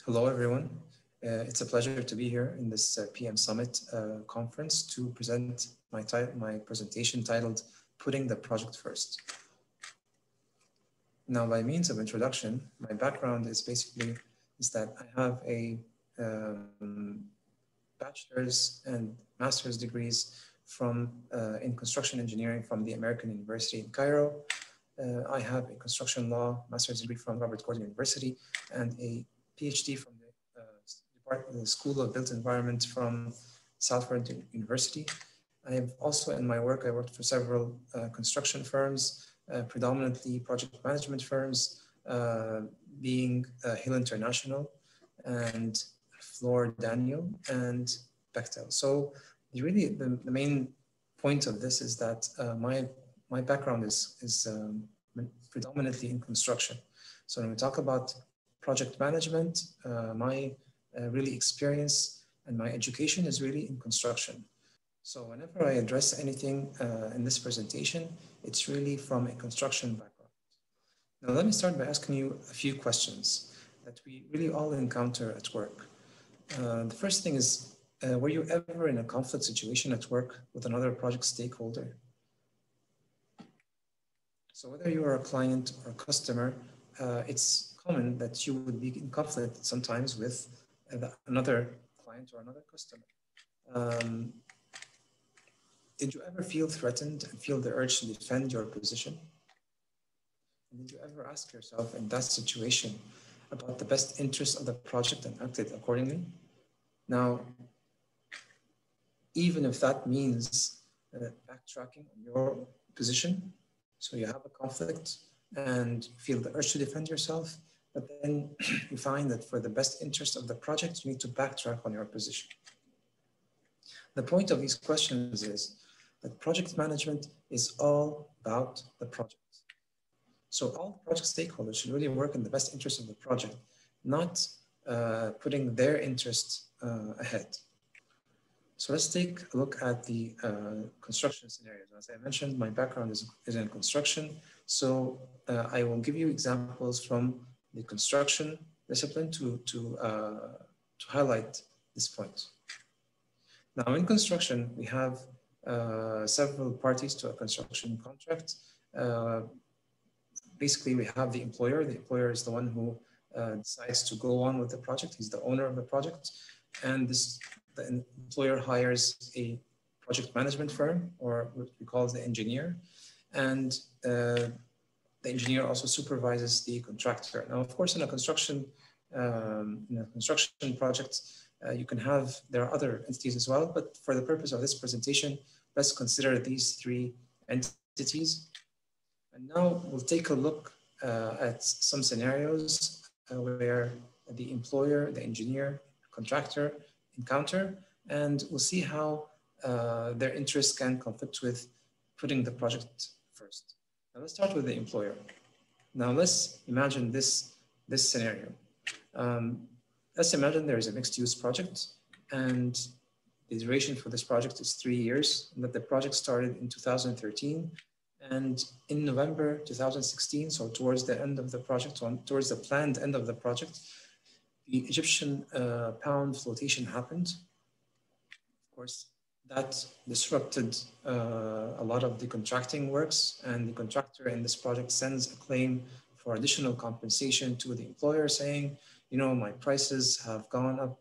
Hello, everyone. It's a pleasure to be here in this PM Summit conference to present my presentation titled Putting the Project First. Now, by means of introduction, my background is that I have a bachelor's and master's degrees in construction engineering from the American University in Cairo. I have a construction law master's degree from Robert Gordon University and a PhD from the School of Built Environment from Salford University. I have also, in my work, I worked for several construction firms, predominantly project management firms, being Hill International and Floor Daniel and Bechtel. So really the main point of this is that my background is predominantly in construction. So when we talk about project management, my really experience and my education is really in construction. So whenever I address anything in this presentation, it's really from a construction background. Now let me start by asking you a few questions that we really all encounter at work. The first thing is, were you ever in a conflict situation at work with another project stakeholder? So whether you are a client or a customer, it's common that you would be in conflict sometimes with another client or another customer. Did you ever feel threatened and feel the urge to defend your position? And did you ever ask yourself in that situation about the best interest of the project and acted accordingly? Now, even if that means backtracking on your position, so you have a conflict and feel the urge to defend yourself, but then you find that for the best interest of the project, you need to backtrack on your position. The point of these questions is that project management is all about the project. So all project stakeholders should really work in the best interest of the project, not putting their interest ahead. So let's take a look at the construction scenarios. As I mentioned, my background is in construction. So I will give you examples from the construction discipline to highlight this point. Now in construction, we have several parties to a construction contract. Basically, we have the employer. The employer is the one who decides to go on with the project. He's the owner of the project. And the employer hires a project management firm, or what we call the engineer. And the engineer also supervises the contractor. Now, of course, in a construction project, there are other entities as well, but for the purpose of this presentation, let's consider these three entities. And now we'll take a look at some scenarios where the employer, the engineer, contractor encounter, and we'll see how their interests can conflict with putting the project first. Now let's start with the employer. Now let's imagine this scenario. Let's imagine there is a mixed-use project, and the duration for this project is 3 years, and that the project started in 2013. And in November 2016, so towards the end of the project, towards the planned end of the project, the Egyptian pound flotation happened. Of course, that disrupted a lot of the contracting works, and the contractor in this project sends a claim for additional compensation to the employer saying, you know, my prices have gone up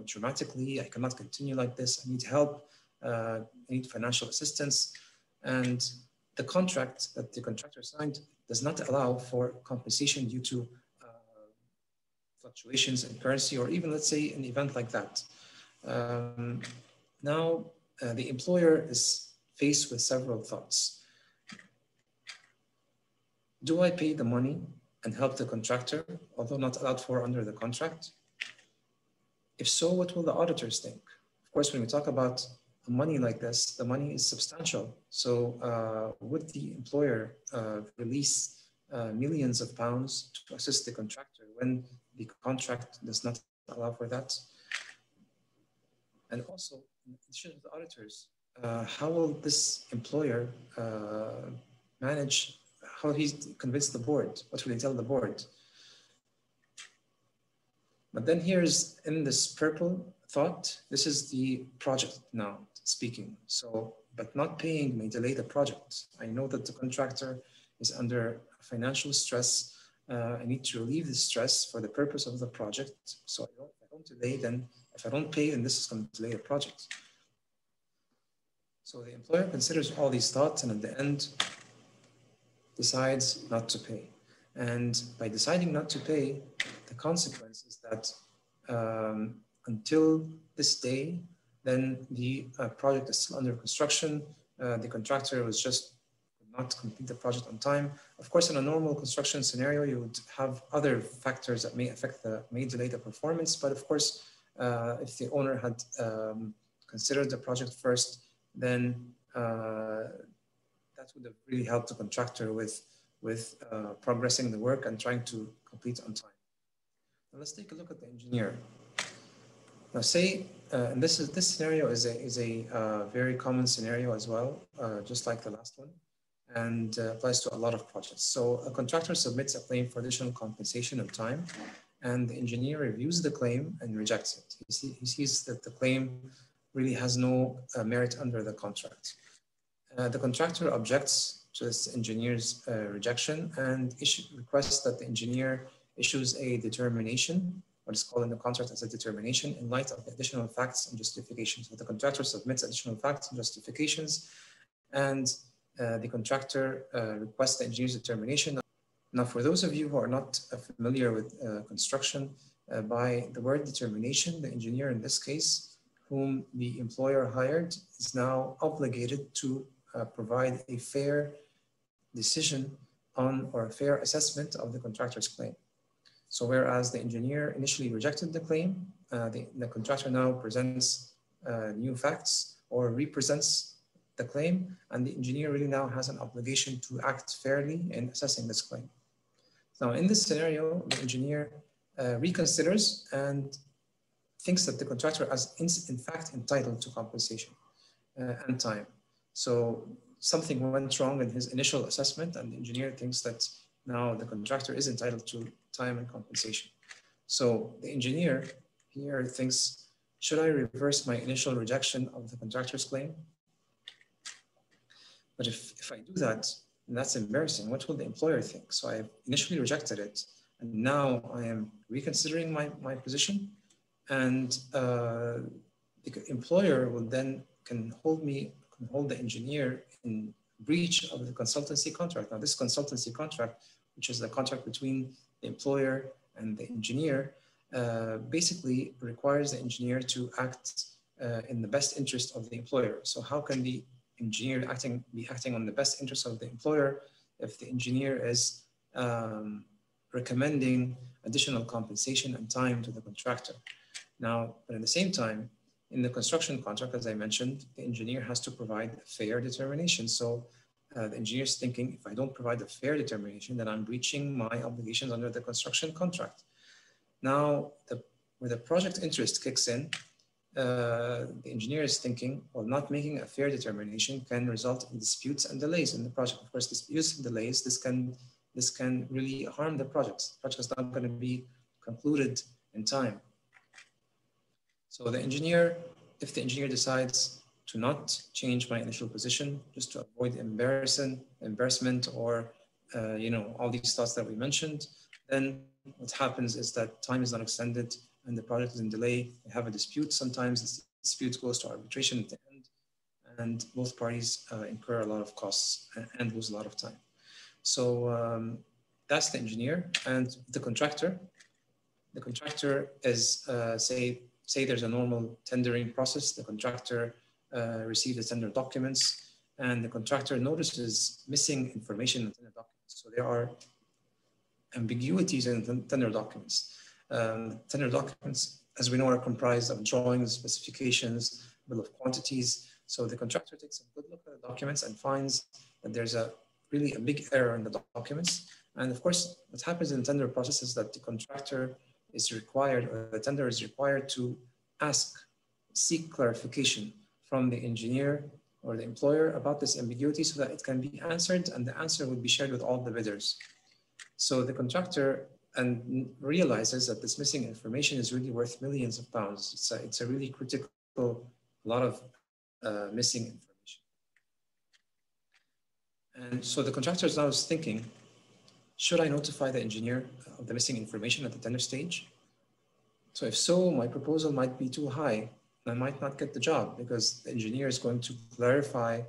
dramatically. I cannot continue like this. I need help. I need financial assistance. And the contract that the contractor signed does not allow for compensation due to fluctuations in currency, or even, let's say, an event like that. Now, the employer is faced with several thoughts. Do I pay the money and help the contractor, although not allowed for under the contract? If so, what will the auditors think? Of course, when we talk about money like this, the money is substantial. So would the employer release millions of pounds to assist the contractor when the contract does not allow for that? And also, in addition to the auditors, how will this employer manage, how he convince the board? What will he tell the board? But then here's in this purple thought, this is the project now speaking. So, but not paying may delay the project. I know that the contractor is under financial stress. I need to relieve the stress for the purpose of the project. So if I don't delay, then if I don't pay, then this is going to delay the project. So the employer considers all these thoughts and at the end decides not to pay. And by deciding not to pay, the consequence is that until this day, then the project is still under construction. The contractor was just not complete the project on time. Of course, in a normal construction scenario, you would have other factors that may delay the performance. But of course, if the owner had considered the project first, then that would have really helped the contractor with progressing the work and trying to complete on time. Now let's take a look at the engineer. Now say, and this scenario is a very common scenario as well, just like the last one, and applies to a lot of projects. So a contractor submits a claim for additional compensation of time, and the engineer reviews the claim and rejects it. He sees that the claim really has no merit under the contract. The contractor objects to this engineer's rejection and requests that the engineer issues a determination, what is called in the contract as a determination, in light of the additional facts and justifications. So the contractor submits additional facts and justifications, and the contractor requests the engineer's determination. Now, for those of you who are not familiar with construction, by the word determination, the engineer in this case, whom the employer hired, is now obligated to provide a fair decision on or a fair assessment of the contractor's claim. So whereas the engineer initially rejected the claim, the contractor now presents new facts or represents the claim, and the engineer really now has an obligation to act fairly in assessing this claim. Now in this scenario, the engineer reconsiders and thinks that the contractor is in fact entitled to compensation and time. So something went wrong in his initial assessment, and the engineer thinks that now the contractor is entitled to time and compensation. So the engineer here thinks, should I reverse my initial rejection of the contractor's claim? But if I do that, then that's embarrassing. What will the employer think? So I initially rejected it, and now I am reconsidering my position, and the employer will then can hold the engineer in breach of the consultancy contract. Now this consultancy contract, which is the contract between the employer and the engineer, basically requires the engineer to act in the best interest of the employer. So how can the engineer be acting on the best interest of the employer if the engineer is recommending additional compensation and time to the contractor? Now, but at the same time, in the construction contract, as I mentioned, the engineer has to provide a fair determination. So the engineer is thinking, if I don't provide a fair determination, then I'm breaching my obligations under the construction contract. Now, where the project interest kicks in, the engineer is thinking, well, not making a fair determination can result in disputes and delays in the project. Of course, disputes and delays, this can really harm the project. The project is not going to be concluded in time. So the engineer, if the engineer decides to not change my initial position, just to avoid embarrassment or all these thoughts that we mentioned, then what happens is that time is not extended and the project is in delay. We have a dispute. Sometimes this dispute goes to arbitration at the end, and both parties incur a lot of costs and lose a lot of time. So that's the engineer. And the contractor is, say there's a normal tendering process. The contractor receives the tender documents, and the contractor notices missing information in the tender documents. So there are ambiguities in the tender documents. Tender documents, as we know, are comprised of drawings, specifications, bill of quantities. So the contractor takes a good look at the documents and finds that there's really a big error in the documents. And of course, what happens in the tender process is that the contractor is required, or the tender is required to seek clarification from the engineer or the employer about this ambiguity so that it can be answered, and the answer would be shared with all the bidders. So the contractor and realizes that this missing information is really worth millions of pounds. It's a really critical, a lot of missing information. And so the contractor now is thinking, should I notify the engineer of the missing information at the tender stage? So if so, my proposal might be too high. I might not get the job because the engineer is going to clarify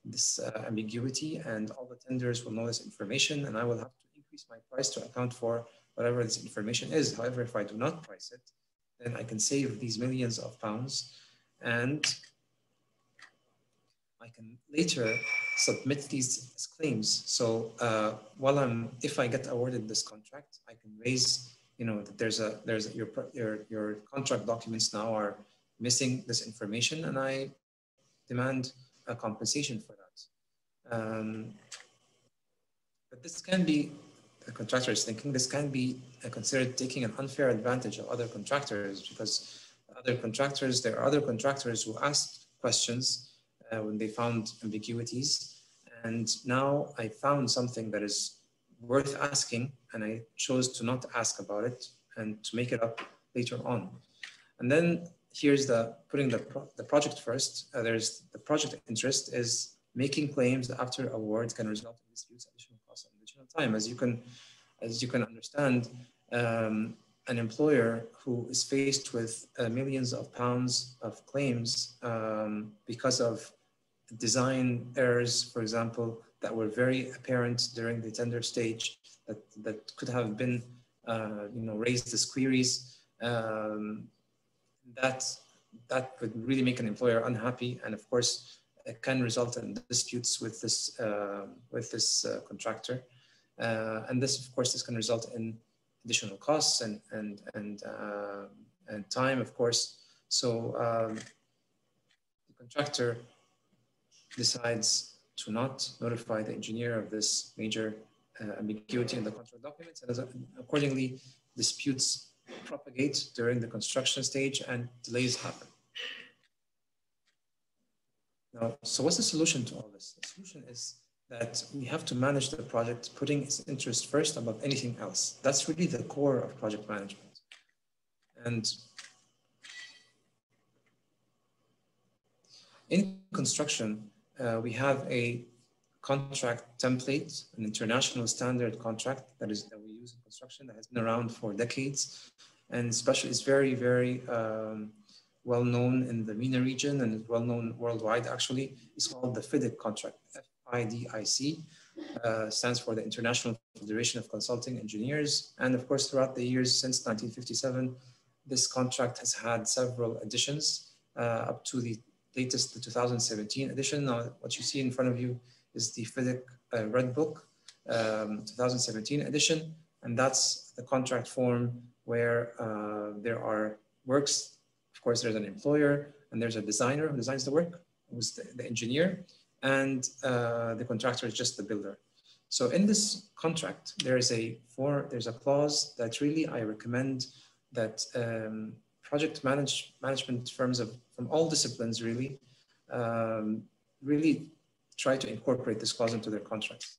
this ambiguity and all the tenders will know this information and I will have to increase my price to account for whatever this information is. However, if I do not price it, then I can save these millions of pounds and I can later submit these as claims. So if I get awarded this contract, I can raise, that your contract documents now are missing this information and I demand a compensation for that. But this can be, the contractor is thinking, this can be considered taking an unfair advantage of other contractors because there are other contractors who asked questions when they found ambiguities. And now I found something that is worth asking and I chose to not ask about it and to make it up later on. And then here's putting the project first. There's the project interest is making claims after award can result in disputes, additional costs, and additional time. As you can understand, an employer who is faced with millions of pounds of claims because of design errors, for example, that were very apparent during the tender stage that could have been raised as queries, that would really make an employer unhappy, and of course it can result in disputes with this contractor, and this of course can result in additional costs and time, of course. So the contractor decides to not notify the engineer of this major ambiguity in the contract documents, and accordingly disputes propagate during the construction stage and delays happen. Now, so what's the solution to all this? The solution is that we have to manage the project, putting its interest first above anything else. That's really the core of project management. And in construction, we have a contract template, an international standard contract that we use in construction that has been around for decades, and especially is very, very well known in the MENA region and is well known worldwide. Actually, it's called the FIDIC contract. FIDIC stands for the International Federation of Consulting Engineers, and of course, throughout the years since 1957, this contract has had several additions up to the latest, the 2017 edition. Now, what you see in front of you is the FIDIC Red Book 2017 edition, and that's the contract form where there are works. Of course, there's an employer and there's a designer who designs the work, who's the engineer, and the contractor is just the builder. So in this contract, there's a clause that really I recommend that project management firms from all disciplines really try to incorporate this clause into their contracts.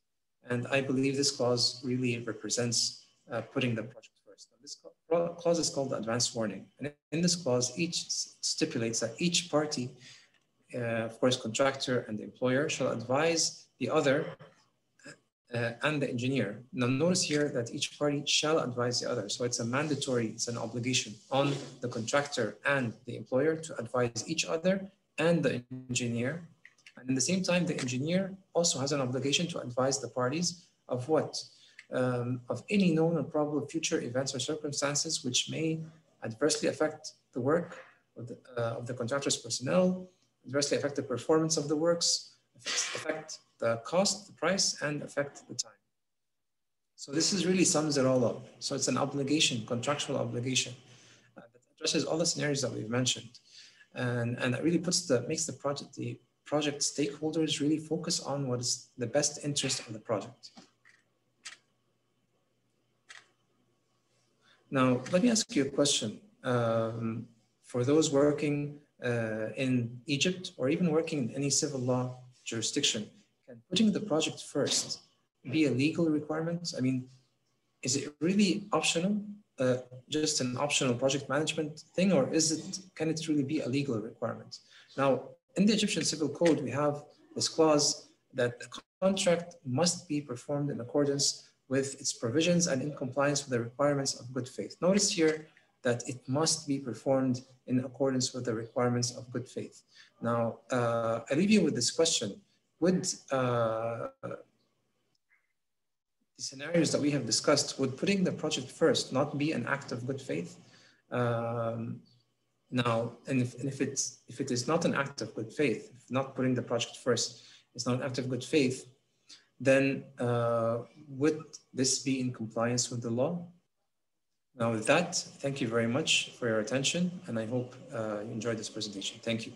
And I believe this clause really represents putting the project first. Now, this clause is called the advance warning. And in this clause, each stipulates that each party, of course, contractor and the employer, shall advise the other and the engineer. Now notice here that each party shall advise the other. So it's a mandatory, it's an obligation on the contractor and the employer to advise each other and the engineer. And at the same time, the engineer also has an obligation to advise the parties of what? Of any known or probable future events or circumstances which may adversely affect the work of the contractor's personnel, adversely affect the performance of the works, affect the cost, the price, and affect the time. So this is really sums it all up. So it's an obligation, contractual obligation that addresses all the scenarios that we've mentioned. And that really makes the project stakeholders really focus on what is the best interest of the project. Now, let me ask you a question. For those working in Egypt or even working in any civil law jurisdiction, can putting the project first be a legal requirement? I mean, is it really optional, just an optional project management thing, or can it really be a legal requirement? Now, in the Egyptian Civil Code, we have this clause that the contract must be performed in accordance with its provisions and in compliance with the requirements of good faith. Notice here that it must be performed in accordance with the requirements of good faith. Now, I leave you with this question. Would the scenarios that we have discussed, would putting the project first not be an act of good faith? Now, and if it is not an act of good faith, if not putting the project first is not an act of good faith, then would this be in compliance with the law? Now with that, thank you very much for your attention, and I hope you enjoyed this presentation. Thank you.